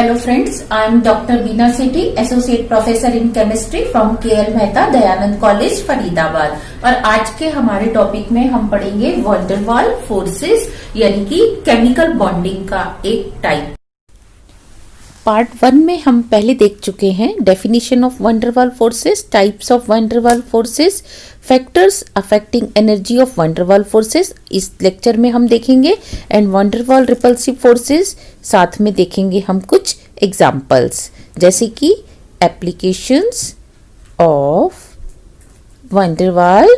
Hello friends, I am Dr. Veena Sethi, Associate Professor in Chemistry from KL Mehta, Dayanand college Faridabad. और आज के हमारे topic में हम पढ़ेंगे वैन डर वाल फोर्सेस यानी कि केमिकल बॉन्डिंग का एक टाइप। पार्ट 1 में हम पहले देख चुके हैं definition of van der Waals forces, types of van der Waals forces, factors affecting energy of van der Waals forces. इस लेक्चर में हम देखेंगे एंड वैन डर वाल रिपल्सिव फोर्सेस, साथ में देखेंगे हम कुछ एग्जांपल्स जैसे कि applications of van der Waals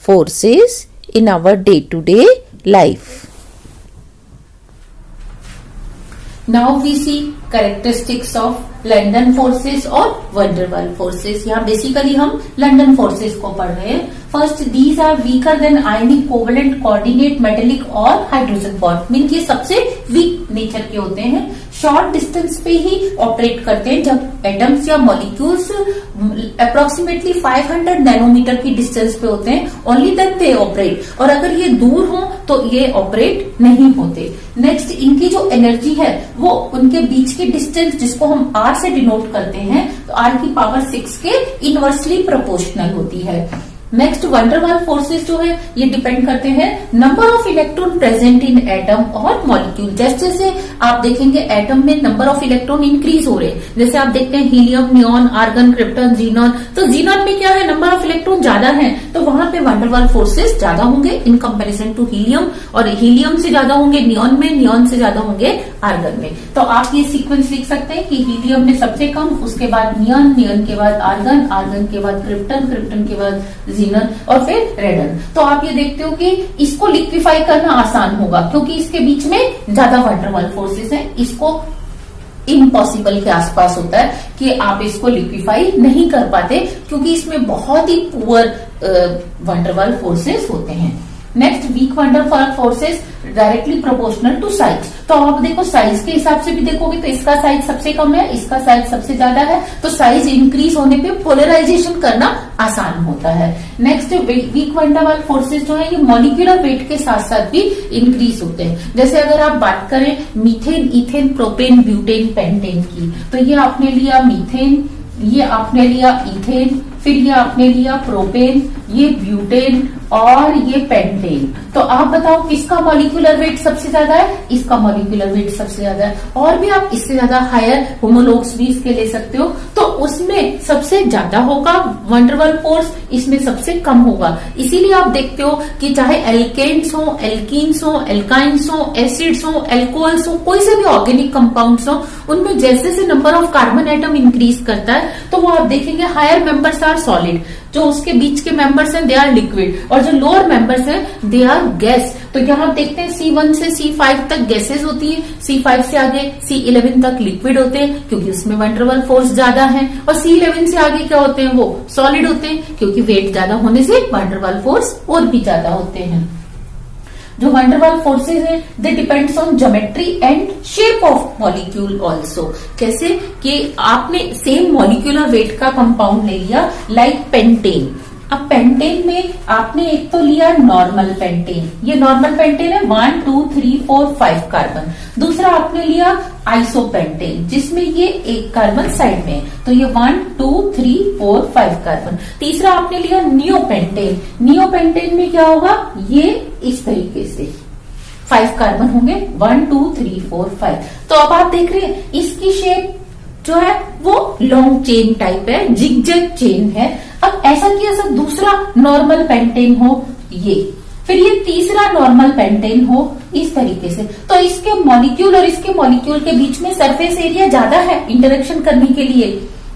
forces in our day to day life. Now we see characteristics of London forces और वैन डर वाल फोर्सेस। यहाँ बेसिकली हम लंदन फोर्सेस को पढ़ रहे हैं। First, these are weaker than ionic covalent coordinate metallic और hydrogen bond. Mean ये सबसे वीक नेचर के होते हैं, शॉर्ट डिस्टेंस पे ही ऑपरेट करते हैं। जब एटम्स या मॉलिक्यूल्स अप्रोक्सीमेटली 500 नैनोमीटर की डिस्टेंस पे होते हैं, ओनली देन दे ऑपरेट। और अगर ये दूर हो तो ये ऑपरेट नहीं होते। नेक्स्ट, इनकी जो एनर्जी है वो उनके बीच की डिस्टेंस, जिसको हम आर से डिनोट करते हैं, तो आर की पावर 6 के इनवर्सली प्रोपोर्शनल होती है। Next, van der Waals forces जो है ये डिपेंड करते हैं number of electron present in atom और मॉलिक्यूल। जैसे जैसे आप देखेंगे एटम में नंबर ऑफ इलेक्ट्रॉन इंक्रीज हो रहे हैं, जैसे आप देखते हैं helium, neon, argon, krypton, xenon. तो जीनॉन में क्या है, नंबर ऑफ इलेक्ट्रॉन ज्यादा है, तो वहां पे वैन डर वाल फोर्सेस ज्यादा होंगे इन कंपेरिजन टू हीलियम, और हीलियम से ज्यादा होंगे नियॉन में, नियॉन से ज्यादा होंगे आर्गन में। तो आप ये सीक्वेंस लिख सकते हैं कि हीलियम में सबसे कम, उसके बाद नियॉन, नियॉन के बाद आर्गन, आर्गन के बाद क्रिप्टन, क्रिप्टन के बाद जीनन और फिर रेडन। तो आप ये देखते हो कि इसको लिक्विफाई करना आसान होगा क्योंकि इसके बीच में ज्यादा वैन डर वाल फोर्सेस है। इसको इम्पॉसिबल के आसपास होता है कि आप इसको लिक्विफाई नहीं कर पाते क्योंकि इसमें बहुत ही poor van der Waals forces होते हैं। Next, week van der Waals forces directly proportional to size. तो आप देखो साइज के हिसाब से भी देखोगे तो इसका साइज सबसे कम है, इसका साइज सबसे ज्यादा है, तो साइज इंक्रीज होने पे पोलराइजेशन करना आसान होता है। Next, week van der Waals forces जो है ये मॉलिक्यूलर वेट के साथ साथ भी इंक्रीज होते हैं। जैसे अगर आप बात करें methane, ethane, propane, butane, pentane की, तो ये आपने लिया मीथेन, ये आपने लिया इथेन, फिर ये आपने लिया प्रोपेन, ये ब्यूटेन और ये पेंटेन। तो आप बताओ किसका मॉलिक्यूलर वेट सबसे ज्यादा है? इसका मॉलिक्यूलर वेट सबसे ज्यादा है। और भी आप इससे ज्यादा हायर होमोलोग्स भी इसके ले सकते हो, तो उसमें सबसे ज्यादा होगा वैन डर वाल फोर्स, इसमें सबसे कम होगा। इसीलिए आप देखते हो कि चाहे एल्केन्स हो, एल्कीन्स हो, एल्काइंस हो, एसिड्स हो, एल्कोहल्स हो, कोई से भी ऑर्गेनिक कंपाउंड्स हो, उनमें जैसे जैसे number of carbon atom increase करता है तो वो आप देखेंगे हायर मेंबर्स आर सॉलिड, जो उसके बीच के मेंबर्स हैं दे आर लिक्विड, और जो लोअर मेंबर्स हैं दे आर गैस। तो यहाँ देखते हैं C1 से C5 तक गैसेस होती है, C5 से आगे C11 तक लिक्विड होते हैं क्योंकि उसमें वैन डर वाल फोर्स ज्यादा है, और C11 से आगे क्या होते हैं, वो सॉलिड होते हैं क्योंकि वेट ज्यादा होने से वैन डर वाल फोर्स और भी ज्यादा होते हैं। जो वैन डर वाल फोर्सेस है they depends on geometry and shape of molecule also. कैसे कि आपने सेम मॉलिक्यूलर वेट का कंपाउंड ले लिया लाइक पेंटेन। अब पेंटेन में आपने एक तो लिया नॉर्मल पेंटेन, ये नॉर्मल पेंटेन है 1 2 3 4 5 कार्बन। दूसरा आपने लिया आइसोपेंटेन जिसमें ये एक कार्बन साइड में है, तो ये 1 2 3 4 5 कार्बन। तीसरा आपने लिया नियोपेंटेन, नियोपेंटेन में क्या होगा, ये इस तरीके से 5 कार्बन होंगे, 1 2 3 4 5। तो अब आप देख रहे हैं इसकी शेप जो है वो लॉन्ग चेन टाइप है, जिगजैग चेन है। अब ऐसा कि ऐसा दूसरा नॉर्मल पेंटेन हो ये, फिर ये तीसरा नॉर्मल पेंटेन हो इस तरीके से, तो इसके मॉलिक्यूल और इसके मॉलिक्यूल के बीच में सरफेस एरिया ज्यादा है इंटरेक्शन करने के लिए,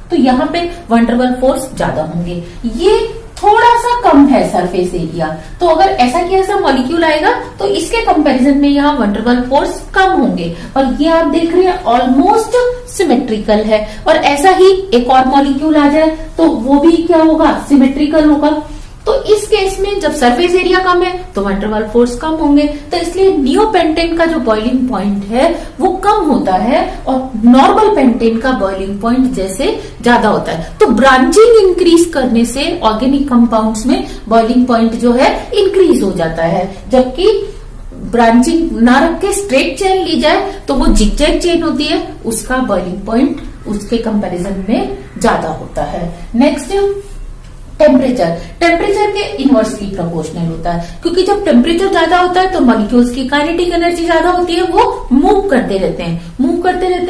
तो यहाँ पे वैन डर वाल फोर्स ज्यादा होंगे। ये थोड़ा सा कम है सरफेस एरिया, तो अगर ऐसा कि ऐसा मॉलिक्यूल आएगा तो इसके कंपैरिजन में यहाँ वैन डर वाल फोर्स कम होंगे। और ये आप देख रहे हैं ऑलमोस्ट सिमेट्रिकल है, और ऐसा ही एक और मॉलिक्यूल आ जाए तो वो भी क्या होगा, सिमेट्रिकल होगा। तो इस केस में जब सरफेस एरिया कम है तो वैन डर वाल फोर्स कम होंगे, तो इसलिए नियोपेंटेन का जो बॉइलिंग पॉइंट है वो कम होता है और नॉर्मल पेंटेन का बॉइलिंग पॉइंट जैसे ज्यादा होता है। तो ब्रांचिंग इंक्रीज करने से ऑर्गेनिक कंपाउंड्स में बॉइलिंग पॉइंट जो है इंक्रीज हो जाता है, जबकि ब्रांचिंग ना रख के स्ट्रेट चेन ली जाए तो वो जिगजैग चेन होती है, उसका बॉइलिंग पॉइंट उसके कंपैरिजन में ज्यादा होता है। नेक्स्ट टेम्परेचर, टेम्परेचर के इनवर्सली प्रोपोर्शनल होता है, क्योंकि जब टेम्परेचर ज्यादा होता है तो मॉलिक्यूल्स की काइनेटिक एनर्जी ज्यादा होती है, वो मूव करते रहते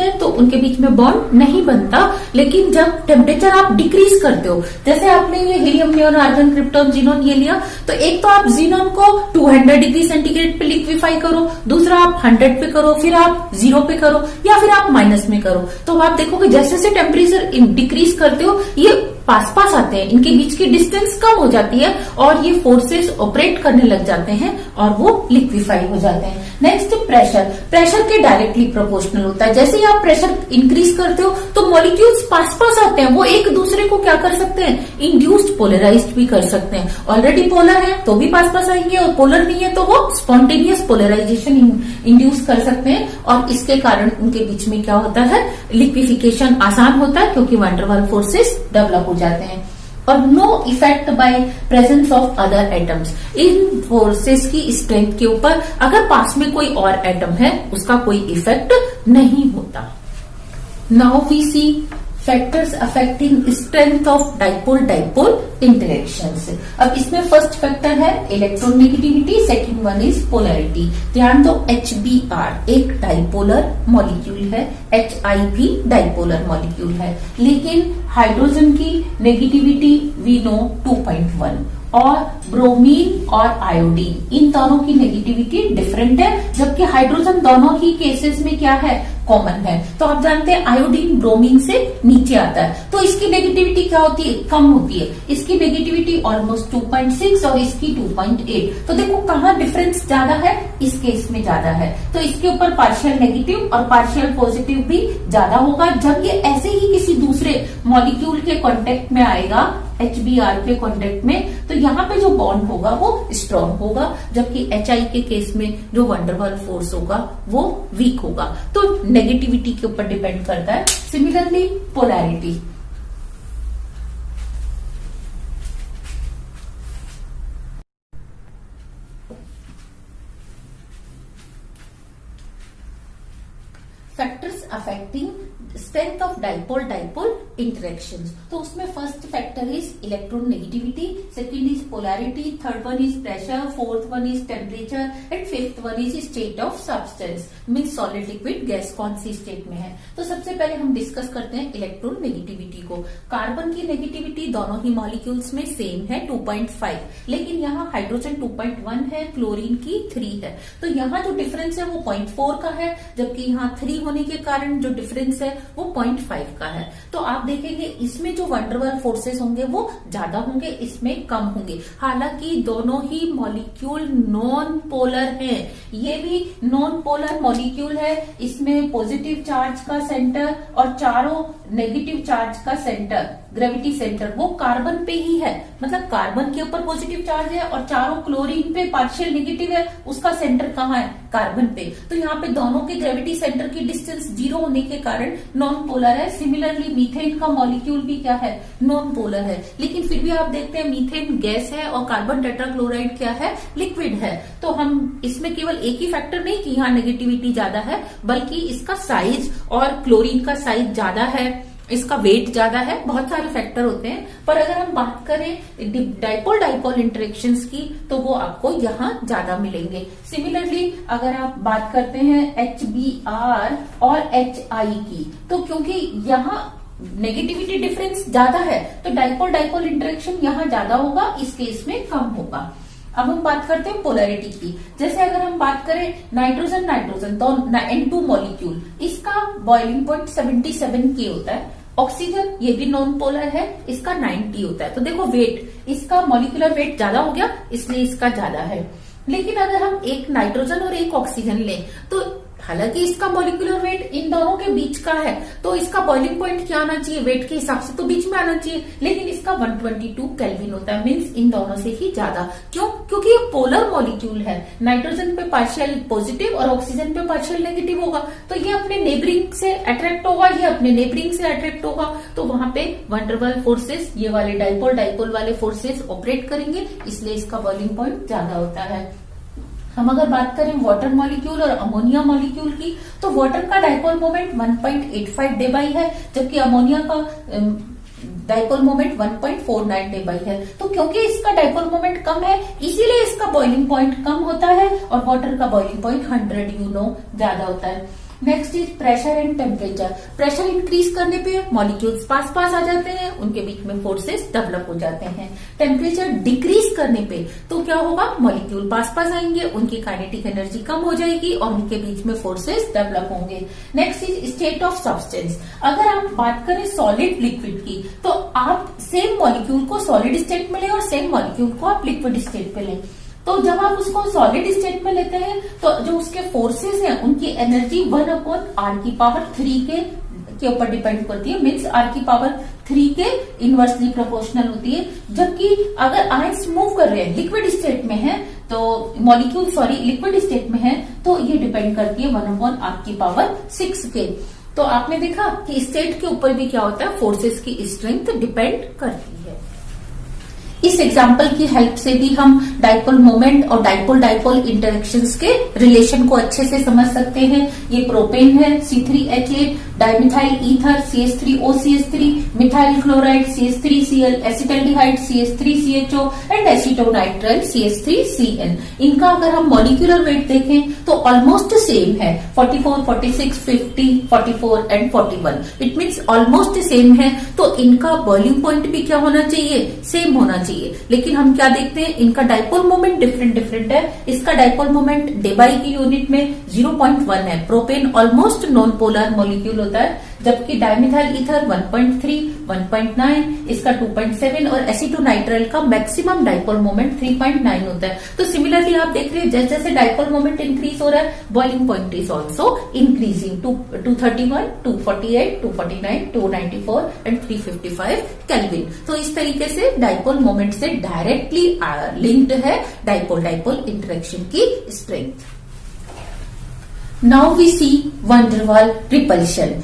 हैं तो उनके बीच में बॉन्ड नहीं बनता। लेकिन जब टेम्परेचर आप डिक्रीज करते हो, जैसे आपने ये helium, neon, argon, krypton, xenon ये लिया, तो एक तो आप जीनोन को 200 डिग्री सेंटीग्रेड पे लिक्विफाई करो, दूसरा आप 100 पे करो, फिर आप 0 पे करो या फिर आप माइनस में करो, तो आप देखोगे जैसे जैसे टेम्परेचर डिक्रीज करते हो ये पास आते हैं, इनके बीच की डिस्टेंस कम हो जाती है और ये फोर्सेस ऑपरेट करने लग जाते हैं और वो लिक्विफाई हो जाते हैं। नेक्स्ट प्रेशर, प्रेशर के डायरेक्टली प्रोपोर्शनल होता है। जैसे ही आप प्रेशर इंक्रीज करते हो तो मॉलिक्यूल्स पास आते हैं, वो एक दूसरे को क्या कर सकते हैं, इंड्यूस्ड पोलराइज्ड भी कर सकते हैं। ऑलरेडी पोलर है तो भी पास आएंगे और पोलर नहीं है तो वो स्पॉन्टेनियस पोलराइजेशन इंड्यूस कर सकते हैं और इसके कारण उनके बीच में क्या होता है, लिक्विफिकेशन आसान होता है क्योंकि van der Waals forces develop हो जाते हैं। और no effect by presence of other atoms, इन फोर्सेस की स्ट्रेंथ के ऊपर अगर पास में कोई और एटम है उसका कोई इफेक्ट नहीं होता। Now we see factors affecting strength of dipole dipole interactions. अब इसमें फर्स्ट फैक्टर है electronegativity, second one is polarity. ध्यान दो, HBr एक डाइपोलर मॉलिक्यूल है, HI भी डाइपोलर मॉलिक्यूल है, लेकिन हाइड्रोजन की नेगेटिविटी वी नो 2.1 और ब्रोमीन और आयोडीन इन दोनों की नेगेटिविटी डिफरेंट है, जबकि हाइड्रोजन दोनों ही केसेस में क्या है, कॉमन है। तो आप जानते हैं आयोडीन ब्रोमीन से नीचे आता है तो इसकी नेगेटिविटी क्या होती है, कम होती है। इसकी नेगेटिविटी ऑलमोस्ट 2.6 और इसकी 2.8। तो देखो कहाँ डिफरेंस ज्यादा है, इस केस में ज्यादा है, तो इसके ऊपर पार्शियल नेगेटिव और पार्शियल पॉजिटिव भी ज्यादा होगा। जब ये ऐसे ही किसी दूसरे मॉलिक्यूल के कांटेक्ट में आएगा, HBr के कांटेक्ट में, तो यहाँ पे जो बॉन्ड होगा वो स्ट्रॉन्ग होगा, जबकि HI के केस में जो वैन डर वाल फोर्स होगा वो वीक होगा। तो नेगेटिविटी के ऊपर डिपेंड करता है। Similarly polarity, factors affecting strength of dipole dipole interactions. तो उसमें first factor is electronegativity, second is polarity, third one is pressure, fourth one is temperature and fifth one is state of substance, means solid liquid gas कौन सी state में है। तो सबसे पहले हम discuss करते हैं इलेक्ट्रोनेगेटिविटी को। कार्बन की नेगेटिविटी दोनों ही मॉलिक्यूल्स में सेम है 2.5, लेकिन यहाँ हाइड्रोजन 2.1 है, क्लोरीन की 3 है। तो यहाँ जो डिफरेंस है वो 0.4 का है, जबकि यहाँ 3 होने के कारण जो डिफरेंस है वो 0.5 का है। तो आप देखेंगे इसमें जो वैन डर वाल फोर्सेस होंगे वो ज्यादा होंगे, इसमें कम होंगे। हालांकि दोनों ही मॉलिक्यूल नॉन पोलर हैं, ये भी नॉन पोलर मॉलिक्यूल है, इसमें पॉजिटिव चार्ज का सेंटर और चारों नेगेटिव चार्ज का सेंटर, ग्रेविटी सेंटर वो कार्बन पे ही है, मतलब कार्बन के ऊपर पॉजिटिव चार्ज है और चारों क्लोरीन पे पार्शियल नेगेटिव है, उसका सेंटर कहाँ है, कार्बन पे। तो यहाँ पे दोनों के ग्रेविटी सेंटर की डिस्टेंस 0 होने के कारण नॉन पोलर है। सिमिलरली मीथेन का मॉलिक्यूल भी क्या है, नॉन पोलर है, लेकिन फिर भी आप देखते हैं मीथेन गैस है और कार्बन टेट्राक्लोराइड क्या है, लिक्विड है। तो हम इसमें केवल एक ही फैक्टर नहीं कि यहाँ नेगेटिविटी ज्यादा है, बल्कि इसका साइज और क्लोरीन का साइज ज्यादा है, इसका वेट ज्यादा है, बहुत सारे फैक्टर होते हैं। पर अगर हम बात करें डाइपोल डाइपोल इंटरेक्शंस की तो वो आपको यहाँ ज्यादा मिलेंगे। सिमिलरली अगर आप बात करते हैं HBr और HI की, तो क्योंकि यहाँ नेगेटिविटी डिफरेंस ज्यादा है तो डाइपोल डाइपोल इंटरेक्शन यहाँ ज्यादा होगा, इस केस में कम होगा। अब हम बात करते हैं पोलैरिटी की। जैसे अगर हम बात करें नाइट्रोजन नाइट्रोजन तो N2 मॉलिक्यूल, इसका बॉइलिंग पॉइंट 77 K होता है। ऑक्सीजन ये भी नॉन पोलर है, इसका 90 होता है। तो देखो वेट, इसका मॉलिक्यूलर वेट ज्यादा हो गया इसलिए इसका ज्यादा है। लेकिन अगर हम एक नाइट्रोजन और एक ऑक्सीजन लें तो हालांकि इसका मॉलिक्यूलर वेट इन दोनों के बीच का है, तो इसका बॉइलिंग पॉइंट क्या आना चाहिए, वेट के हिसाब से तो बीच में आना चाहिए, लेकिन इसका 122 केल्विन होता है, मींस इन दोनों से ही ज्यादा। क्यों, क्योंकि ये पोलर मॉलिक्यूल है, नाइट्रोजन पे पार्शियल पॉजिटिव और ऑक्सीजन पे पार्शियल नेगेटिव होगा, तो ये अपने नेबरिंग से अट्रैक्ट होगा, ये अपने नेबरिंग से अट्रैक्ट होगा, तो वहां पे वैन डर वाल फोर्सेस, ये वाले डाइपोल डाइपोल वाले फोर्सेस ऑपरेट करेंगे, इसलिए इसका बॉइलिंग पॉइंट ज्यादा होता है। हम अगर बात करें वाटर मॉलिक्यूल और अमोनिया मॉलिक्यूल की, तो वाटर का डाइपोल मोमेंट 1.85 डेबाई है, जबकि अमोनिया का डाइपोल मोमेंट 1.49 डेबाई है। तो क्योंकि इसका डाइपोल मोमेंट कम है, इसीलिए इसका बॉइलिंग पॉइंट कम होता है और वाटर का बॉइलिंग पॉइंट 100 ज्यादा होता है। Next is pressure and temperature. Pressure increase करने पे मॉलिक्यूल्स पास पास आ जाते हैं, उनके बीच में फोर्सेस डेवलप हो जाते हैं। टेम्परेचर डिक्रीज करने पे तो क्या होगा, मॉलिक्यूल पास पास आएंगे, उनकी काइनेटिक एनर्जी कम हो जाएगी और उनके बीच में फोर्सेस डेवलप होंगे। Next is state of substance. अगर आप बात करें सॉलिड लिक्विड की, तो आप सेम मॉलिक्यूल को सॉलिड स्टेट में लें और सेम मॉलिक्यूल को आप लिक्विड स्टेट पे लें। तो जब आप उसको सॉलिड स्टेट में लेते हैं तो जो उसके फोर्सेस हैं उनकी एनर्जी 1/r³ के ऊपर डिपेंड करती है, मीन्स r³ के इनवर्सली प्रोपोर्शनल होती है। जबकि अगर आयंस मूव कर रहे हैं, लिक्विड स्टेट में है, तो मॉलिक्यूल लिक्विड स्टेट में है, तो ये डिपेंड करती है 1/r6 के। तो आपने देखा कि स्टेट के ऊपर भी क्या होता है, फोर्सेस की स्ट्रेंथ डिपेंड करती है। इस एग्जाम्पल की हेल्प से भी हम डाइपोल मोमेंट और डाइपोल डाइपोल इंटरेक्शंस के रिलेशन को अच्छे से समझ सकते हैं। ये प्रोपेन है C3H8, dimethyl ether CH3OCH3, methyl chloride CH3Cl, acetaldehyde CH3CHO and acetonitrile CH3Cn। इनका अगर हम मॉलिक्यूलर वेट देखें तो ऑलमोस्ट सेम है, 44, 46, 50, 44 and 41। It means almost same है। तो इनका बॉइलिंग पॉइंट भी क्या होना चाहिए, सेम होना चाहिए। लेकिन हम क्या देखते हैं, इनका डाइपोल मोमेंट डिफरेंट है। इसका डाइपोल मोमेंट डेबाई की यूनिट में 0.1 है। Propane almost non polar molecule होता है, जबकि डाइमिथाइल ईथर 1.3, 1.9, इसका 2.7 और एसीटोनाइट्राइल का मैक्सिमम डाइपोल मोमेंट 3.9 होता है। तो सिमिलरली आप देख रहे हैं जैसे जैसे डाइपोल मोमेंट इंक्रीज हो रहा है, boiling point is also increasing. 231, 248, 249, 294 and 355 kelvin. तो इस तरीके से डाइपोल मोमेंट से डायरेक्टली लिंक्ड है डाइपोल डाइपोल इंटरेक्शन की स्ट्रेंथ। Now we see van der Waals repulsion.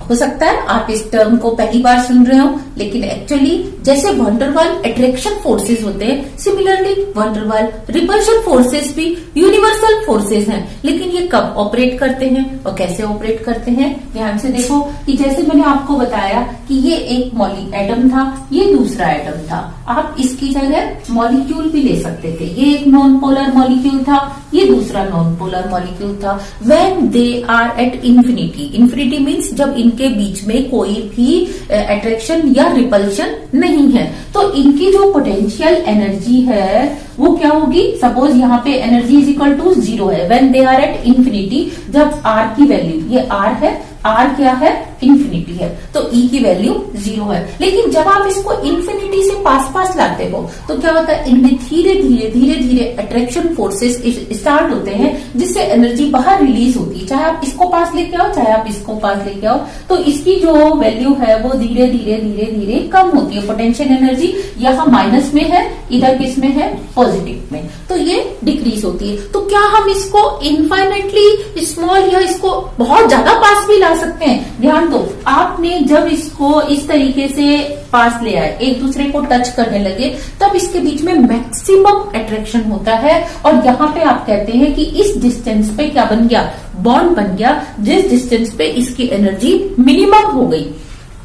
हो सकता है आप इस टर्म को पहली बार सुन रहे हो, लेकिन एक्चुअली जैसे वैन डर वाल अट्रैक्शन फोर्सेस होते हैं, similarly van der Waals repulsion forces भी यूनिवर्सल फोर्सेस हैं। लेकिन ये कब ऑपरेट करते हैं और कैसे ऑपरेट करते हैं, ध्यान से देखो कि जैसे मैंने आपको बताया कि ये एक एटम था, ये दूसरा एटम था। आप इसकी जगह मॉलिक्यूल भी ले सकते थे। ये एक नॉन पोलर मॉलिक्यूल था, ये दूसरा नॉन पोलर मॉलिक्यूल था। When they are at infinity, infinity means जब इनके बीच में कोई भी अट्रैक्शन या रिपल्शन नहीं है, तो इनकी जो पोटेंशियल एनर्जी है वो क्या होगी। सपोज यहाँ पे एनर्जी इज इक्वल टू 0 है when they are at infinity. जब R की वैल्यू, ये R है, R क्या है, इंफिनिटी है, तो E की वैल्यू 0 है। लेकिन जब आप इसको इंफिनिटी से पास पास लाते हो तो क्या होता है, इनमें धीरे धीरे अट्रैक्शन फोर्सेस स्टार्ट होते हैं, जिससे एनर्जी बाहर रिलीज होती है। चाहे आप इसको पास लेके आओ, चाहे आप इसको पास लेके आओ, तो इसकी जो वैल्यू है वो धीरे धीरे कम होती है। पोटेंशियल एनर्जी यहाँ माइनस में है, इधर किस में है, पॉजिटिव में, तो ये डिक्रीज होती है। तो क्या हम इसको इनफाइनाइटली स्मॉल या इसको बहुत ज्यादा पास भी ला सकते हैं। ध्यान दो, आपने जब इसको इस तरीके से पास ले आए, एक दूसरे को टच करने लगे, तब इसके बीच में मैक्सिमम अट्रैक्शन होता है। और यहाँ पे आप कहते हैं कि इस डिस्टेंस पे क्या बन गया, बॉन्ड बन गया, जिस डिस्टेंस पे इसकी एनर्जी मिनिमम हो गई।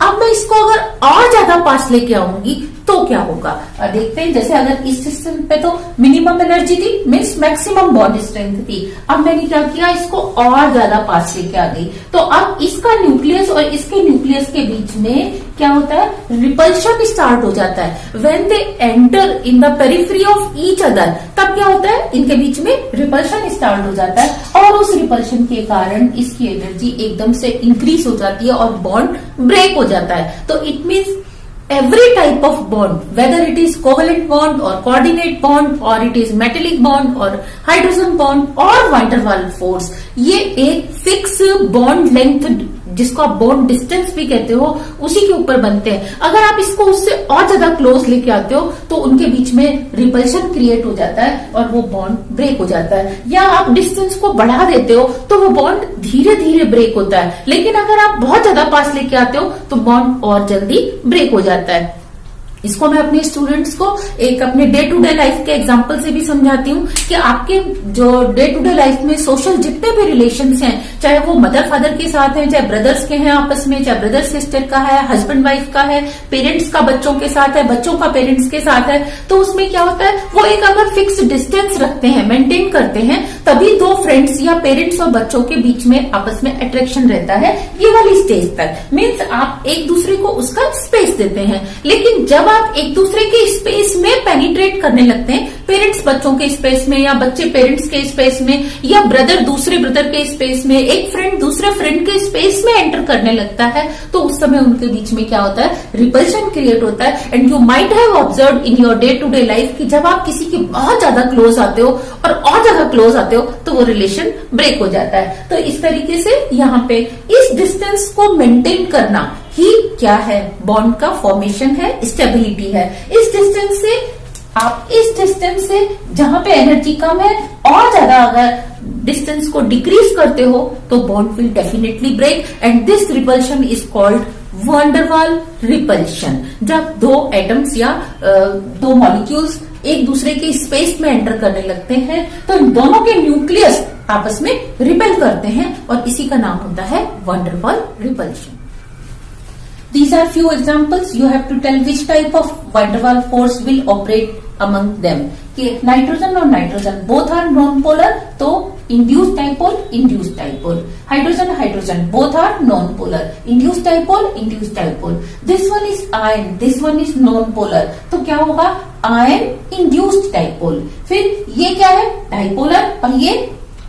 अब मैं इसको अगर और ज्यादा पास लेके आऊंगी तो क्या होगा, देखते हैं। जैसे अगर इस सिस्टम पे तो मिनिमम एनर्जी थी, मीन्स मैक्सिमम बॉन्ड स्ट्रेंथ थी। अब मैंने क्या किया, इसको और ज्यादा पास लेके आ गई, तो अब इसका न्यूक्लियस और इसके न्यूक्लियस के बीच में क्या होता है, रिपल्शन स्टार्ट हो जाता है। When they enter in the periphery of each other, तब क्या होता है, इनके बीच में रिपल्शन स्टार्ट हो जाता है और उस रिपल्शन के कारण इसकी एनर्जी एकदम से इंक्रीज हो जाती है और बॉन्ड ब्रेक हो जाता है। तो it means every type of bond, whether it is covalent bond or coordinate bond or it is metallic bond or hydrogen bond or van der Waals force, ये एक फिक्स बॉन्ड लेंथ, जिसको आप bond distance भी कहते हो, उसी के ऊपर बनते हैं। अगर आप इसको उससे और ज्यादा क्लोज लेके आते हो तो उनके बीच में रिपल्शन क्रिएट हो जाता है और वो बॉन्ड ब्रेक हो जाता है। या आप डिस्टेंस को बढ़ा देते हो तो वो बॉन्ड धीरे धीरे ब्रेक होता है। लेकिन अगर आप बहुत ज्यादा पास लेके आते हो तो बॉन्ड और जल्दी ब्रेक हो जाता है। इसको मैं अपने स्टूडेंट्स को एक अपने डे टू डे लाइफ के एग्जांपल से भी समझाती हूँ कि आपके जो डे टू डे लाइफ में सोशल जितने भी रिलेशंस हैं, चाहे वो मदर फादर के साथ हैं, चाहे ब्रदर्स के हैं आपस में, चाहे ब्रदर सिस्टर का है, हस्बैंड वाइफ का है, पेरेंट्स का बच्चों के साथ है, बच्चों का पेरेंट्स के साथ है, तो उसमें क्या होता है, वो एक अगर फिक्स डिस्टेंस रखते हैं, मेंटेन करते हैं, तभी दो फ्रेंड्स या पेरेंट्स और बच्चों के बीच में आपस में अट्रैक्शन रहता है। ये वाली स्टेज तक मीन्स आप एक दूसरे को उसका स्पेस देते हैं। लेकिन जब आप एक दूसरे के स्पेस में पेनिट्रेट करने लगते हैं, पेरेंट्स बच्चों के स्पेस में या बच्चे पेरेंट्स के स्पेस में या ब्रदर दूसरे ब्रदर के स्पेस में, एक फ्रेंड दूसरे फ्रेंड के स्पेस में एंटर करने लगता है, तो उस समय उनके बीच में क्या होता है, रिपल्शन क्रिएट होता है। And you might have observe in your day to day life कि जब आप किसी के बहुत ज्यादा क्लोज आते हो और ज्यादा क्लोज आते हो तो वो रिलेशन ब्रेक हो जाता है। तो इस तरीके से यहाँ पे इस डिस्टेंस को मेंटेन करना ही क्या है, बॉन्ड का फॉर्मेशन है, स्टेबिलिटी है। इस डिस्टेंस से आप इस डिस्टेंस से जहां पे एनर्जी कम है और ज्यादा अगर डिस्टेंस को डिक्रीज करते हो तो bond will definitely break and this repulsion is called van Waals repulsion. जब दो एटम्स या दो मॉलिक्यूल्स एक दूसरे के स्पेस में एंटर करने लगते हैं तो इन दोनों के न्यूक्लियस आपस में रिपेल करते हैं और इसी का नाम होता है van Waals repulsion. These are few examples. You have to tell which type of van der Waals force will operate among them. कि नाइट्रोजन और नाइट्रोजन both are non-polar, तो induced dipole, induced dipole. Hydrogen hydrogen both are non-polar, induced dipole, induced dipole. This one is iron, this one is non-polar. तो क्या होगा, iron induced dipole. फिर ये क्या है, डाइपोलर और ये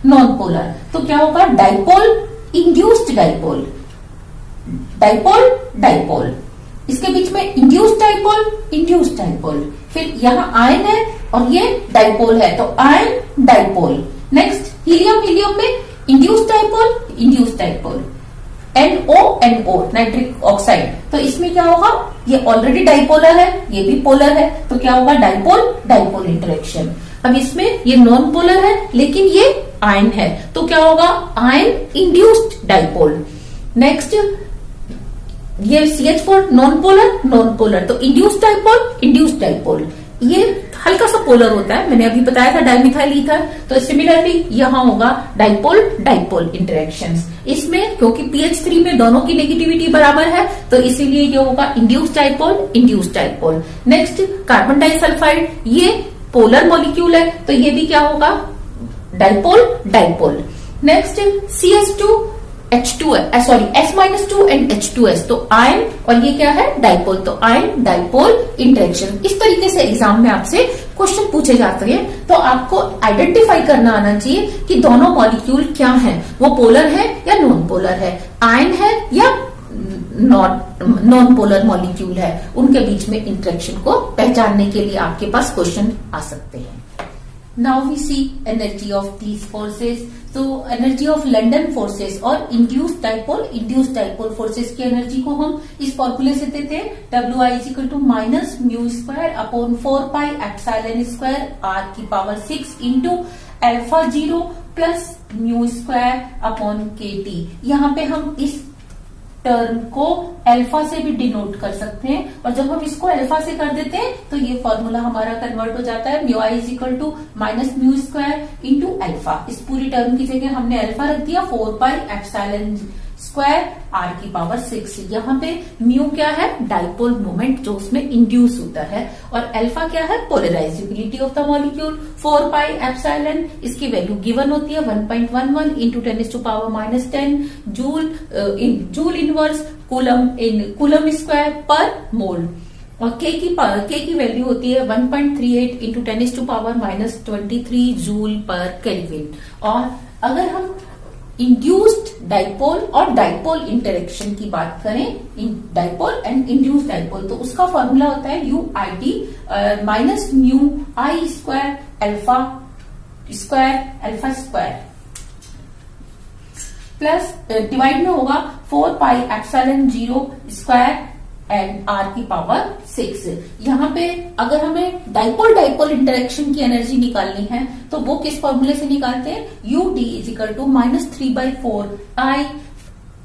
non-polar. तो क्या होगा, dipole induced dipole. Dipole dipole, इसके बीच में इंड्यूस्ड डाइपोल इंड्यूस्ड डाइपोल, फिर यहाँ आयन है और ये डाइपोल है तो ion dipole. Next helium, helium में induced dipole induced dipole. NO nitric oxide, तो इसमें क्या होगा, ये ऑलरेडी डाइपोलर है, ये भी पोलर है, तो क्या होगा, डाइपोल डाइपोल इंटरेक्शन। अब इसमें ये नॉन पोलर है लेकिन ये आयन है, तो क्या होगा, आयन इंड्यूस्ड डाइपोल। नेक्स्ट ये CH4 नॉन पोलर, तो इंड्यूस्ड डाइपोल, ये हल्का सा पोलर होता है, मैंने अभी बताया था डाइमिथाइल ईथर। तो सिमिलरली यहाँ होगा डाइपोल इंटरेक्शंस। इसमें क्योंकि pH3 में दोनों की नेगेटिविटी बराबर है तो इसीलिए ये होगा induced dipole. Next carbon disulphide, ये पोलर मॉलिक्यूल है तो ये भी क्या होगा, dipole. Next CH2 H2 S-2 and H2S, तो आयन और ये क्या है, डाइपोल, तो आयन डाइपोल इंटरेक्शन। इस तरीके से एग्जाम में आपसे क्वेश्चन पूछे जाते हैं तो आपको आइडेंटिफाई करना आना चाहिए कि दोनों मॉलिक्यूल क्या हैं, वो पोलर है या नॉन पोलर है, आयन है या नॉन पोलर मॉलिक्यूल है। उनके बीच में इंटरेक्शन को पहचानने के लिए आपके पास क्वेश्चन आ सकते हैं। Now we see energy of these forces. तो एनर्जी ऑफ लंडन फोर्सेस और इंड्यूस्ड डाइपोल फोर्सेस की एनर्जी को हम इस फॉर्मूले से देते हैं, WI = -μ²/4πε² R⁴ into α0 plus μ²/kT। यहाँ पे हम इस टर्म को अल्फा से भी डिनोट कर सकते हैं और जब हम इसको अल्फा से कर देते हैं तो ये फॉर्मूला हमारा कन्वर्ट हो जाता है μI = -μ² इंटू अल्फा। इस पूरी टर्म की जगह हमने अल्फा रख दिया 4πε² R⁴ यहाँ पे म्यू क्या है, डाइपोल मोमेंट जो उसमें इंड्यूस होता है, और अल्फा क्या है, पोलराइजेबिलिटी ऑफ द मॉलिक्यूल। 4πε इसकी वैल्यू गिवन होती है 1.11 into 10⁻⁻10 joule inverse coulomb square पर मोल, और के की वैल्यू होती है 1.38 इंटू 10⁻23 जूल पर केल्विन। और अगर हम इंड्यूस्ड डाइपोल और डाइपोल इंटरेक्शन की बात करें, डाइपोल एंड इंड्यूस्ड डाइपोल, तो उसका फॉर्मूला होता है UID -μI² प्लस डिवाइड में होगा 4πε0² एंड R⁴ यहाँ पे अगर हमें डाइपोल इंटरेक्शन की एनर्जी निकालनी है तो वो किस फॉर्मूले से निकालते हैं, UD = -3/4I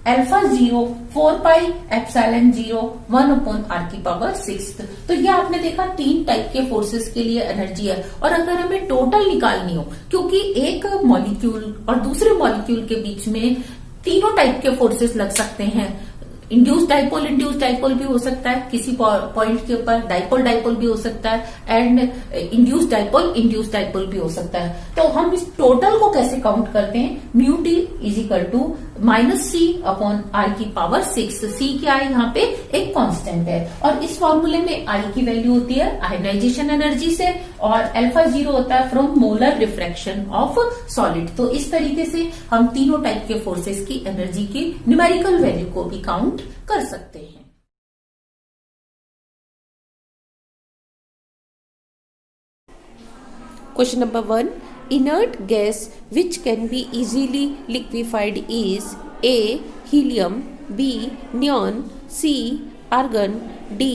alpha 0 4 pi epsilon 0 1 upon R की पावर 6। तो ये आपने देखा 3 टाइप के फोर्सेस के लिए एनर्जी है। और अगर हमें टोटल निकालनी हो, क्योंकि एक मॉलिक्यूल और दूसरे मॉलिक्यूल के बीच में तीनों टाइप के फोर्सेस लग सकते हैं। इंड्यूस डाइपोल भी हो सकता है किसी पॉइंट के ऊपर, डाइपोल भी हो सकता है, एंड इंड्यूस डाइपोल भी हो सकता है। तो हम इस टोटल को कैसे काउंट करते हैं? Mu T is equal to -c upon R की पावर 6। c क्या है यहाँ पे? एक कांस्टेंट है। और इस फॉर्मूले में I की वैल्यू होती है आयोनाइजेशन एनर्जी से, और अल्फा 0 होता है from molar refraction of solid. तो इस तरीके से हम तीनों टाइप के फोर्सेस की एनर्जी की न्यूमेरिकल वैल्यू को भी काउंट कर सकते हैं। Question number 1. Inert gas which can be easily liquefied is A. Helium, B. Neon, C. Argon, D.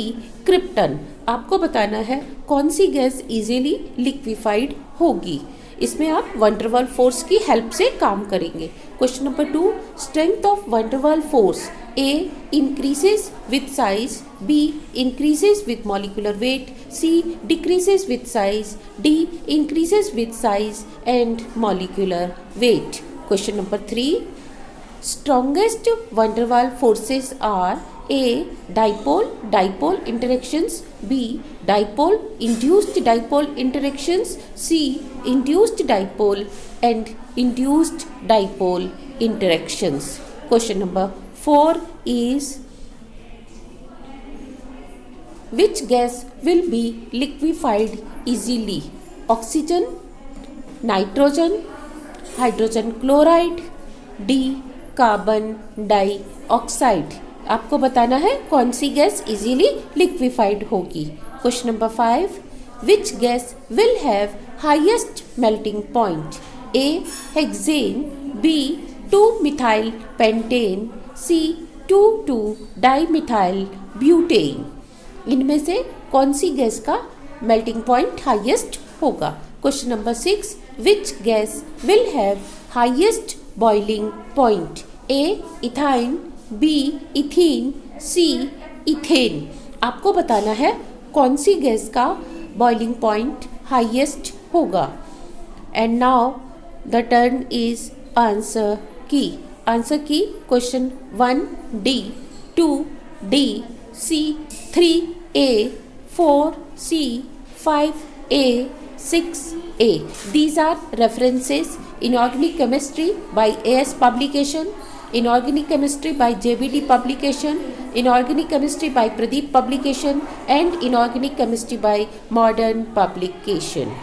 Krypton. आपको बताना है कौन सी गैस इजीली लिक्विफाइड होगी। इसमें आप वंडरवाल फोर्स की हेल्प से काम करेंगे। Question number 2. Strength of van der Waals force A. increases with size, B. increases with molecular weight, C. decreases with size, D. increases with size and molecular weight. Question number 3. Strongest van der Waals forces are A. dipole interactions, B. dipole induced dipole interactions, C. induced dipole and induced dipole interactions. Question number 4 is which gas will be liquefied easily? Oxygen, nitrogen, hydrogen chloride, D. Carbon dioxide. आपको बताना है कौन सी gas easily liquefied होगी। Question number 5. Which gas will have highest melting point? A. Hexane, B. Two methyl pentane, C. Two two dimethyl butane. इनमें से कौन सी गैस का मेल्टिंग पॉइंट हाईएस्ट होगा? Question number 6. Which gas will have highest boiling point? A. Ethyne, B. Ethene, C. Ethane. आपको बताना है कौन सी गैस का बॉइलिंग पॉइंट हाईएस्ट होगा। And now the turn is answer की। आंसर की question 1 D, 2 D, C, 3 A, 4 C, 5 A, 6 A. These are references: Inorganic Chemistry by AS Publication, Inorganic Chemistry by JBD Publication, Inorganic Chemistry by Pradeep Publication, and Inorganic Chemistry by Modern Publication.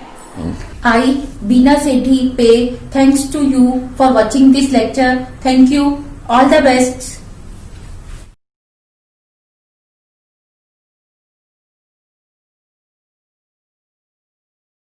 I, Beena Sethi, pay thanks to you for watching this lecture. Thank you. All the best.